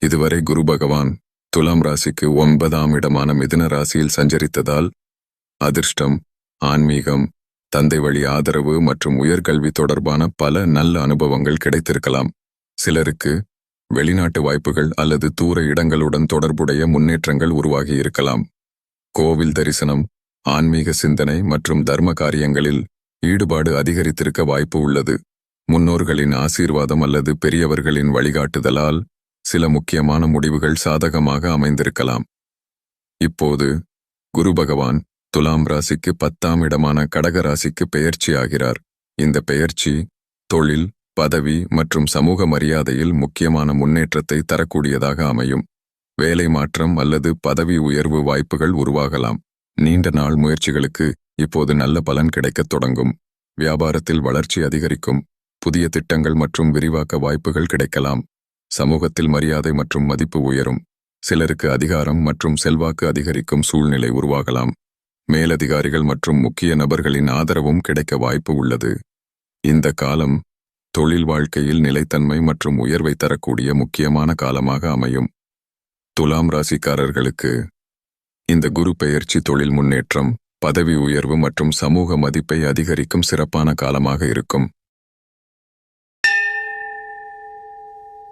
இதுவரை குரு பகவான் துலாம் ராசிக்கு 9ஆம் இடமான மிதுன ராசியில் சஞ்சரித்ததால் அதிர்ஷ்டம், ஆன்மீகம், தந்தை வழி ஆதரவு மற்றும் உயர்கல்வி தொடர்பான பல நல்ல அனுபவங்கள் கிடைத்திருக்கலாம். சிலருக்கு வெளிநாட்டு வாய்ப்புகள் அல்லது தூர இடங்களுடன் தொடர்புடைய முன்னேற்றங்கள் உருவாகி இருக்கலாம். கோவில் தரிசனம், ஆன்மீக சிந்தனை மற்றும் தர்ம காரியங்களில் ஈடுபாடு அதிகரித்திருக்க வாய்ப்பு உள்ளது. முன்னோர்களின் ஆசீர்வாதம் அல்லது பெரியவர்களின் வழிகாட்டுதலால் சில முக்கியமான முடிவுகள் சாதகமாக அமைந்திருக்கலாம். இப்போது குரு பகவான் துலாம் ராசிக்கு 10ஆம் இடமான கடக ராசிக்கு பெயர்ச்சியாகிறார். இந்த பெயர்ச்சி தொழில், பதவி மற்றும் சமூக மரியாதையில் முக்கியமான முன்னேற்றத்தை தரக்கூடியதாக அமையும். வேலை மாற்றம் அல்லது பதவி உயர்வு வாய்ப்புகள் உருவாகலாம். நீண்ட நாள் முயற்சிகளுக்கு இப்போது நல்ல பலன் கிடைக்கத் தொடங்கும். வியாபாரத்தில் வளர்ச்சி அதிகரிக்கும். புதிய திட்டங்கள் மற்றும் விரிவாக்க வாய்ப்புகள் கிடைக்கலாம். சமூகத்தில் மரியாதை மற்றும் மதிப்பு உயரும். சிலருக்கு அதிகாரம் மற்றும் செல்வாக்கு அதிகரிக்கும் சூழ்நிலை உருவாகலாம். மேலதிகாரிகள் மற்றும் முக்கிய நபர்களின் ஆதரவும் கிடைக்க வாய்ப்பு உள்ளது. இந்த காலம் தொழில் வாழ்க்கையில் நிலைத்தன்மை மற்றும் உயர்வை தரக்கூடிய முக்கியமான காலமாக அமையும். துலாம் ராசிக்காரர்களுக்கு இந்த குரு பெயர்ச்சி தொழில் முன்னேற்றம், பதவி உயர்வு மற்றும் சமூக மதிப்பை அதிகரிக்கும் சிறப்பான காலமாக இருக்கும்.